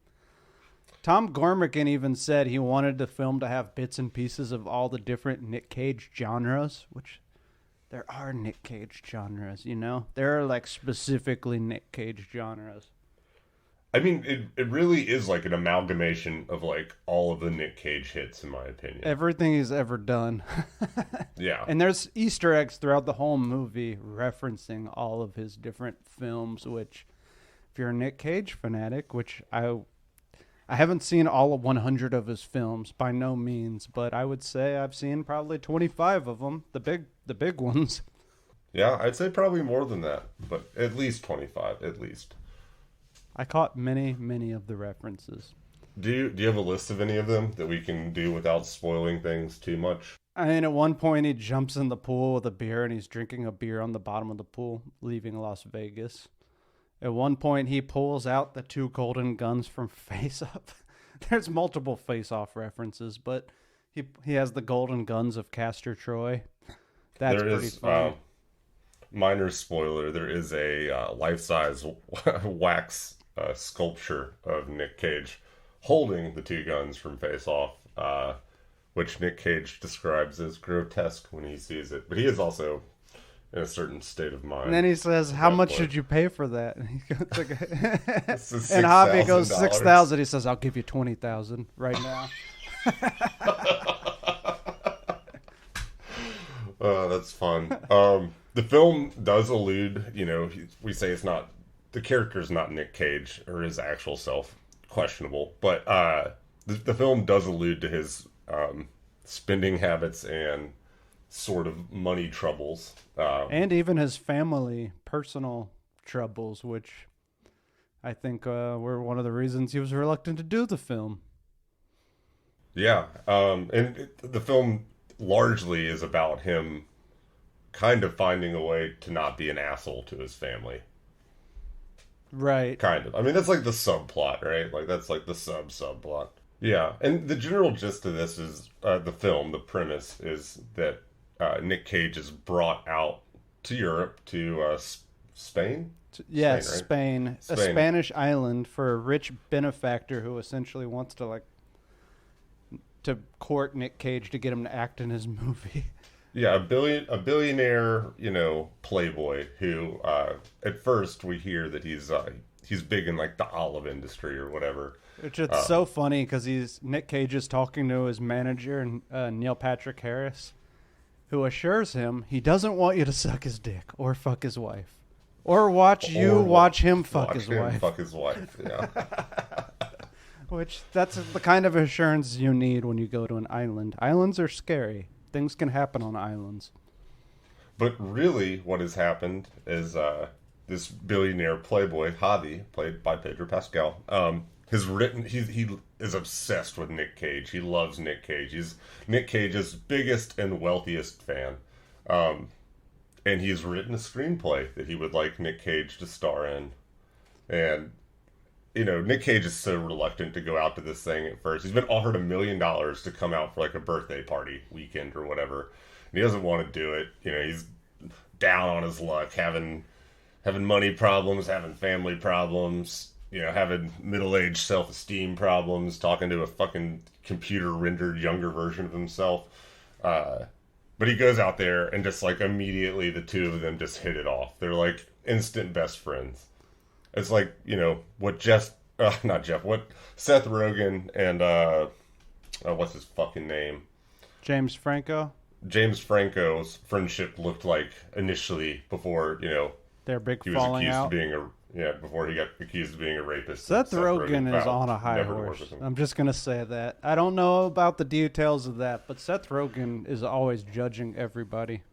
Tom Gormican even said he wanted the film to have bits and pieces of all the different Nick Cage genres, which there are Nick Cage genres, There are like specifically Nick Cage genres. I mean, it really is like an amalgamation of like all of the Nick Cage hits, in my opinion. Everything he's ever done. Yeah. And there's Easter eggs throughout the whole movie referencing all of his different films, which if you're a Nick Cage fanatic, which I haven't seen all of 100 of his films by no means, but I would say I've seen probably 25 of them, the big ones. Yeah, I'd say probably more than that, but at least 25, at least. I caught many, many of the references. Do you have a list of any of them that we can do without spoiling things too much? I mean, at one point he jumps in the pool with a beer and he's drinking a beer on the bottom of the pool, leaving Las Vegas. At one point he pulls out the 2 golden guns from Face Off. There's multiple Face Off references, but he has the golden guns of Castor Troy. That's pretty funny. Minor spoiler, there is a life-size wax sculpture of Nick Cage holding the 2 guns from Face Off, which Nick Cage describes as grotesque when he sees it. But he is also in a certain state of mind. And then he says, "How much should you pay for that?" And he goes, and Javi goes, $6,000. He says, "I'll give you $20,000 right now." That's fun. The film does allude, we say it's not, the character's not Nick Cage or his actual self, questionable, but the film does allude to his spending habits and sort of money troubles. And even his family, personal troubles, which I think were one of the reasons he was reluctant to do the film. Yeah, the film largely is about him kind of finding a way to not be an asshole to his family. Right. Kind of. I mean, that's like the subplot, right? Like, that's like the subplot. Yeah, and the general gist of this is, the film, the premise is that Nick Cage is brought out to Europe, to Spain? Yes, Spain, right? Spain. A Spanish island for a rich benefactor who essentially wants to, to court Nick Cage to get him to act in his movie. Yeah, a billionaire, playboy who, at first we hear that he's big in like the olive industry or whatever. Which is so funny because Nick Cage is talking to his manager, Neil Patrick Harris, who assures him he doesn't want you to suck his dick or fuck his wife. Or watch him fuck his wife. Fuck his wife, yeah. Which, that's the kind of assurance you need when you go to an island. Islands are scary. Things can happen on islands. But really, what has happened is this billionaire playboy, Javi, played by Pedro Pascal, has written... He is obsessed with Nick Cage. He loves Nick Cage. He's Nick Cage's biggest and wealthiest fan. And he's written a screenplay that he would like Nick Cage to star in. And... Nick Cage is so reluctant to go out to this thing at first. He's been offered $1 million to come out for like a birthday party weekend or whatever. And he doesn't want to do it. He's down on his luck, having money problems, having family problems, having middle-aged self-esteem problems, talking to a fucking computer-rendered younger version of himself. But he goes out there and just like immediately the two of them just hit it off. They're like instant best friends. It's like, what Seth Rogen and, what's his fucking name? James Franco's friendship looked like initially before, Their big he was falling accused out. of being before he got accused of being a rapist. Seth Rogen is on a high horse. I'm just going to say that. I don't know about the details of that, but Seth Rogen is always judging everybody.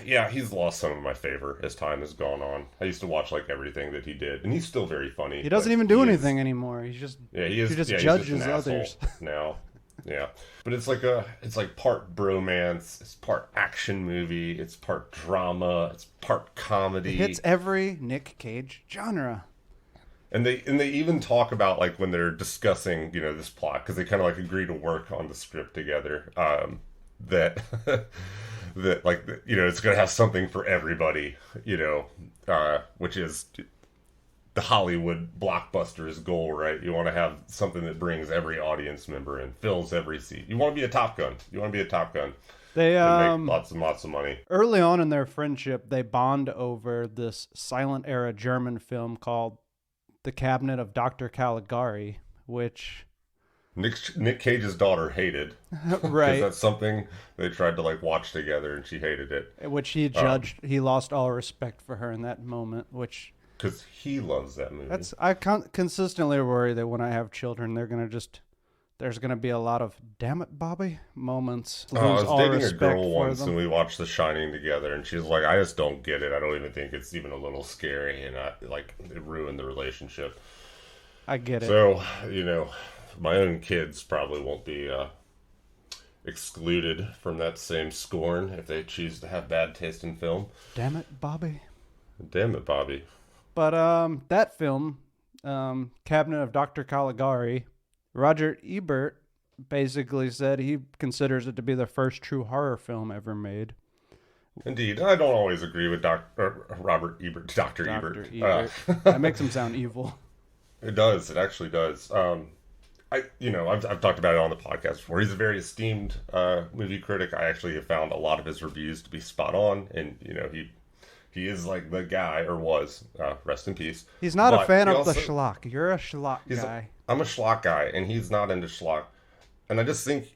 Yeah, he's lost some of my favor as time has gone on. I used to watch like everything that he did, and he's still very funny. He doesn't even do anything anymore. He's just he just he's judges just an others now. Yeah, but it's like part bromance, it's part action movie, it's part drama, it's part comedy. It hits every Nick Cage genre. And they even talk about like when they're discussing this plot, because they kind of like agree to work on the script together. That that like it's gonna have something for everybody. Which is the Hollywood blockbuster's goal, right? You want to have something that brings every audience member in, fills every seat. You want to be a Top Gun. They make lots and lots of money. Early on in their friendship, they bond over this silent era German film called The Cabinet of Dr. Caligari, which Nick Cage's daughter hated. Right. Because that's something they tried to like watch together, and she hated it. Which he judged. He lost all respect for her in that moment, which... Because he loves that movie. I consistently worry that when I have children, there's gonna be a lot of "damn it, Bobby" moments. I was dating a girl once, and we watched The Shining together, and she's like, "I just don't get it. I don't even think it's even a little scary," and it ruined the relationship. I get it. So my own kids probably won't be excluded from that same scorn if they choose to have bad taste in film. Damn it, Bobby. Damn it, Bobby. But that film, Cabinet of Dr. Caligari, Roger Ebert basically said he considers it to be the first true horror film ever made. Indeed. I don't always agree with Robert Ebert, Dr. Ebert. That makes him sound evil. It does. It actually does. I've talked about it on the podcast before. He's a very esteemed movie critic. I actually have found a lot of his reviews to be spot on, and he is like the guy, or was, rest in peace. He's not a fan of the schlock. You're a schlock guy. I'm a schlock guy, and he's not into schlock. And I just think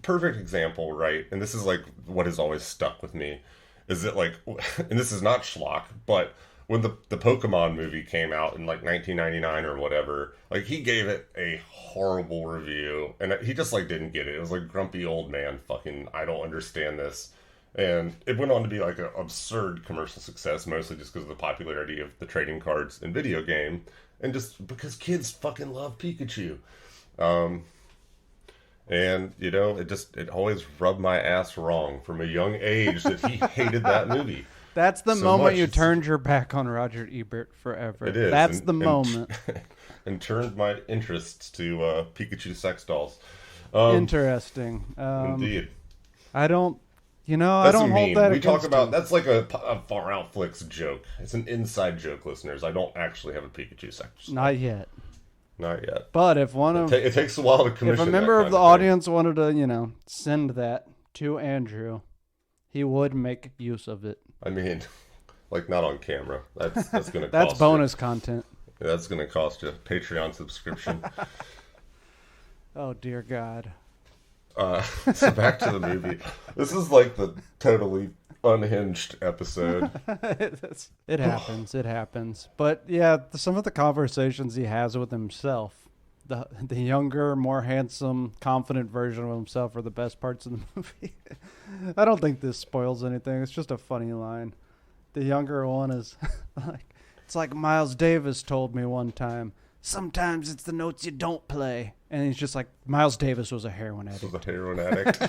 perfect example, right? And this is like what has always stuck with me, is that like, and this is not schlock, but when the Pokemon movie came out in like 1999 or whatever, like he gave it a horrible review, and he just like didn't get it. It was like grumpy old man fucking, I don't understand this. And it went on to be like an absurd commercial success, mostly just because of the popularity of the trading cards and video game, and just because kids fucking love Pikachu. And it always rubbed my ass wrong from a young age that he hated that movie. That's the moment you turned your back on Roger Ebert forever. It is. That's the moment. And turned my interests to Pikachu sex dolls. Interesting. Indeed. I don't hold that. We talk about that's like a Far Out Flicks joke. It's an inside joke, listeners. I don't actually have a Pikachu sex. Not yet. Not yet. But if one of it takes a while to commission. If a member of the audience wanted to, send that to Andrew, he would make use of it. I mean, like not on camera. That's going to that's bonus content. That's going to cost you a Patreon subscription. Oh dear God. So back to the movie. This is like the totally unhinged episode. It happens. But yeah, some of the conversations he has with himself, the younger, more handsome, confident version of himself are the best parts of the movie. I don't think this spoils anything. It's just a funny line. The younger one is like, it's like Miles Davis told me one time, sometimes it's the notes you don't play. And he's just like, Miles Davis was a heroin addict.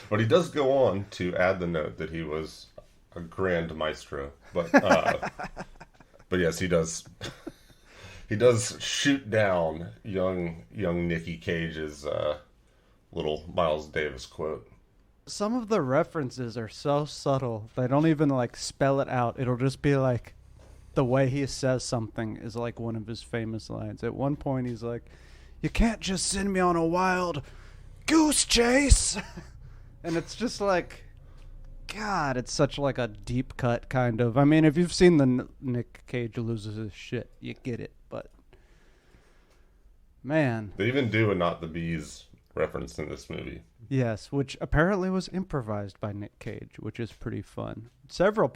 But he does go on to add the note that he was a grand maestro. But yes, he does. He does shoot down young Nicky Cage's little Miles Davis quote. Some of the references are so subtle. They don't even like spell it out. It'll just be like the way he says something is like one of his famous lines. At one point he's like, "You can't just send me on a wild goose chase." And it's just like, God, it's such like a deep cut kind of. I mean, if you've seen the Nick Cage loses his shit, you get it. But man, they even do a Not the Bees referenced in this movie. Yes, which apparently was improvised by Nick Cage, which is pretty fun. Several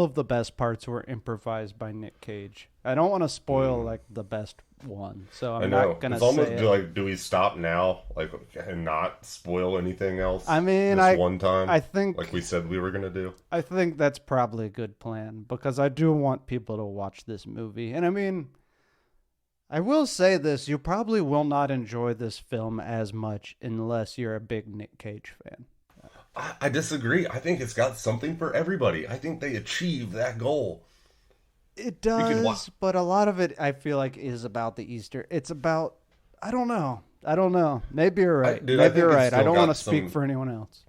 of the best parts were improvised by Nick Cage. I don't want to spoil like the best one, so I'm not gonna say it. Like, do we stop now, like, and not spoil anything else? I mean, one time, I think, like we said we were gonna do. I think that's probably a good plan because I do want people to watch this movie, and I mean, I will say this: you probably will not enjoy this film as much unless you're a big Nick Cage fan. I disagree. I think it's got something for everybody. I think they achieve that goal. It does, but a lot of it I feel like is about the Easter. It's about, I don't know. Maybe you're right. Maybe you're right. I don't want to speak for anyone else.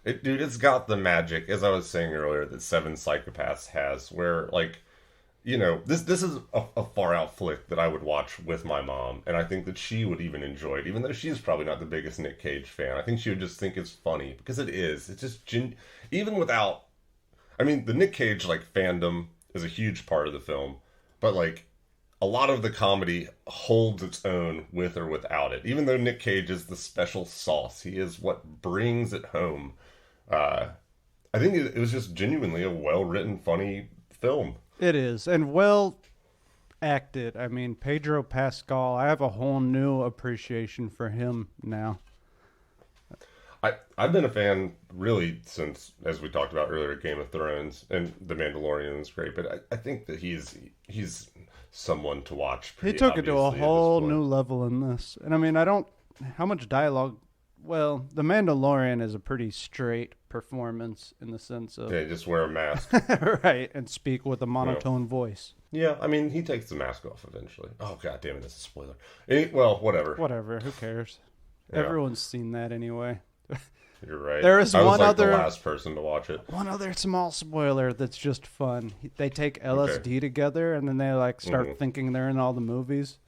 It's got the magic, as I was saying earlier, that Seven Psychopaths has, where, like, you know, this is a far out flick that I would watch with my mom, and I think that she would even enjoy it, even though she's probably not the biggest Nick Cage fan. I think she would just think it's funny, because it is. It's just, even without, I mean, the Nick Cage, like, fandom is a huge part of the film, but, like, a lot of the comedy holds its own with or without it. Even though Nick Cage is the special sauce, he is what brings it home. I think it was just genuinely a well-written, funny film. It is, and well acted. I mean, Pedro Pascal, I have a whole new appreciation for him now. I've been a fan really since, as we talked about earlier, Game of Thrones, and The Mandalorian is great, but I think that he's someone to watch. He took it to a whole new level in this. And I mean, how much dialogue? Well, The Mandalorian is a pretty straight performance in the sense of... Yeah, just wear a mask. Right, and speak with a monotone voice. Yeah, I mean, he takes the mask off eventually. Oh, god damn it, that's a spoiler. Well, whatever. Whatever, who cares? Yeah. Everyone's seen that anyway. You're right. There is one other... the last person to watch it. One other small spoiler that's just fun. They take LSD together, and then they, like, start thinking they're in all the movies.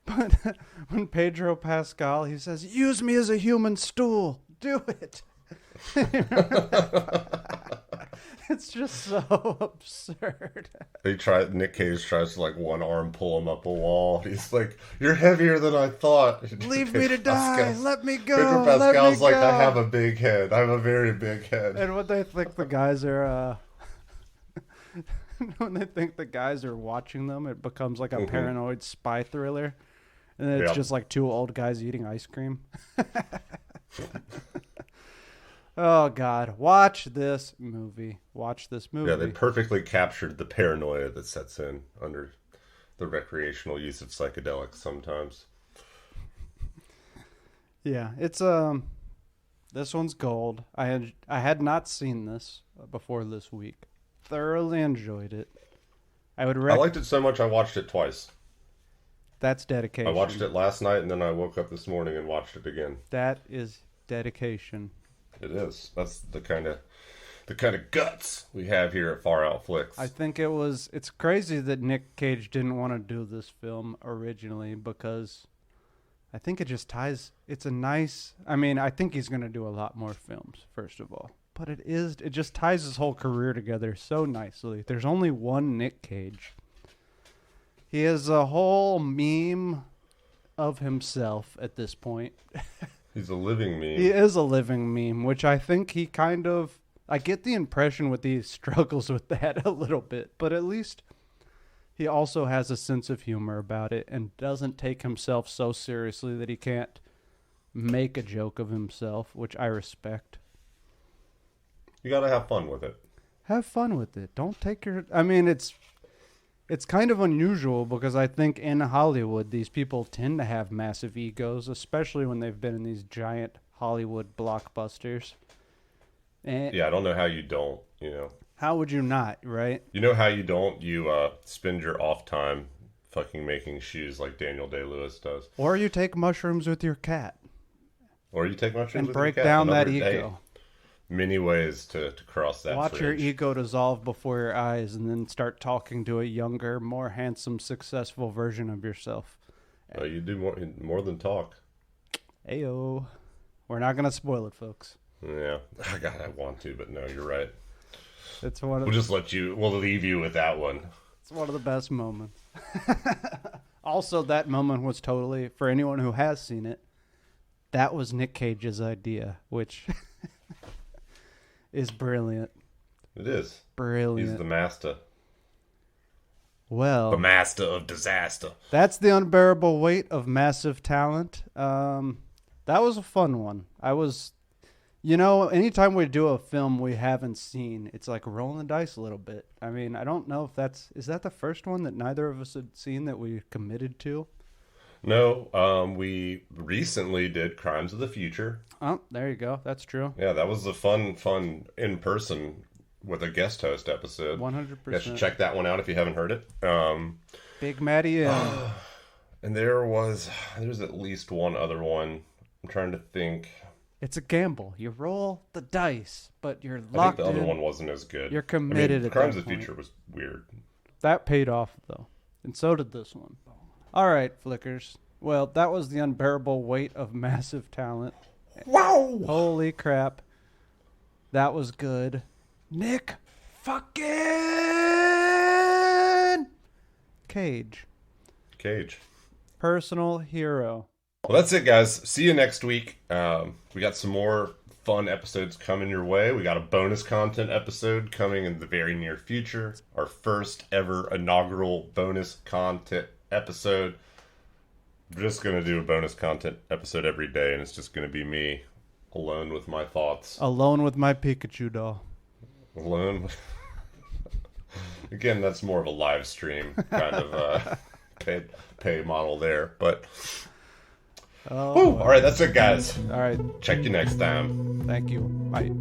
But when Pedro Pascal, he says, "Use me as a human stool. Do it." It's just so absurd. Nick Cage tries to, like, one arm pull him up a wall. He's like, "You're heavier than I thought. Leave me to die. Let me go." Pedro Pascal's like, "I have a big head. I have a very big head." And when they think the guys are, when they think the guys are watching them, it becomes like a paranoid spy thriller. And then it's just like two old guys eating ice cream. Oh, God. Watch this movie. Yeah, they perfectly captured the paranoia that sets in under the recreational use of psychedelics sometimes. Yeah, it's this one's gold. I had not seen this before this week. Thoroughly enjoyed it. I liked it so much I watched it twice. That's dedication. I watched it last night, and then I woke up this morning and watched it again. That is dedication. It is. That's the kind of guts we have here at Far Out Flicks. I think it's crazy that Nick Cage didn't want to do this film originally, because I think it just ties, I think he's going to do a lot more films, first of all. But it just ties his whole career together so nicely. There's only one Nick Cage. He is a whole meme of himself at this point. He's a living meme. He is a living meme, which I think he I get the impression he struggles with that a little bit, but at least he also has a sense of humor about it and doesn't take himself so seriously that he can't make a joke of himself, which I respect. You gotta have fun with it. Have fun with it. Don't take it's kind of unusual because I think in Hollywood, these people tend to have massive egos, especially when they've been in these giant Hollywood blockbusters. And yeah, I don't know how you don't, you know. How would you not, right? You know how you don't? You spend your off time fucking making shoes like Daniel Day-Lewis does. Or you take mushrooms with your cat. Or you take mushrooms with your cat. And break down that ego. Many ways to cross that Watch fridge. your ego dissolve before your eyes and then start talking to a younger, more handsome, successful version of yourself. You do more than talk. Ayo. We're not going to spoil it, folks. Yeah. God, I want to, but no, you're right. We'll leave you with that one. It's one of the best moments. Also, that moment was totally, for anyone who has seen it, that was Nick Cage's idea, which is brilliant. It is. Brilliant. He's the master. Well, The master of disaster. that's the unbearable weight of massive talent. That was a fun one. Anytime we do a film we haven't seen, it's like rolling the dice a little bit. I mean, I don't know if is that the first one that neither of us had seen that we committed to? No, we recently did Crimes of the Future. Oh, there you go. That's true. Yeah, that was a fun in person with a guest host episode. 100%. You should check that one out if you haven't heard it. Big Matty in. And there's at least one other one. I'm trying to think. It's a gamble. You roll the dice, but you're I think locked the other in. one wasn't as good. You're committed at Crimes that of the point. Future was weird. That paid off, though. And so did this one. All right, Flickers. Well, that was the unbearable weight of massive talent. Wow! Holy crap. That was good. Nick fucking Cage. Personal hero. Well, that's it, guys. See you next week. We got some more fun episodes coming your way. We got a bonus content episode coming in the very near future. Our first ever inaugural bonus content episode. We're just going to do a bonus content episode every day, and it's just going to be me alone with my thoughts. Alone with my Pikachu doll. Alone with... Again, that's more of a live stream kind of pay model there. But, Oh, all right, that's it, guys. all right. Check you next time. Thank you. Bye.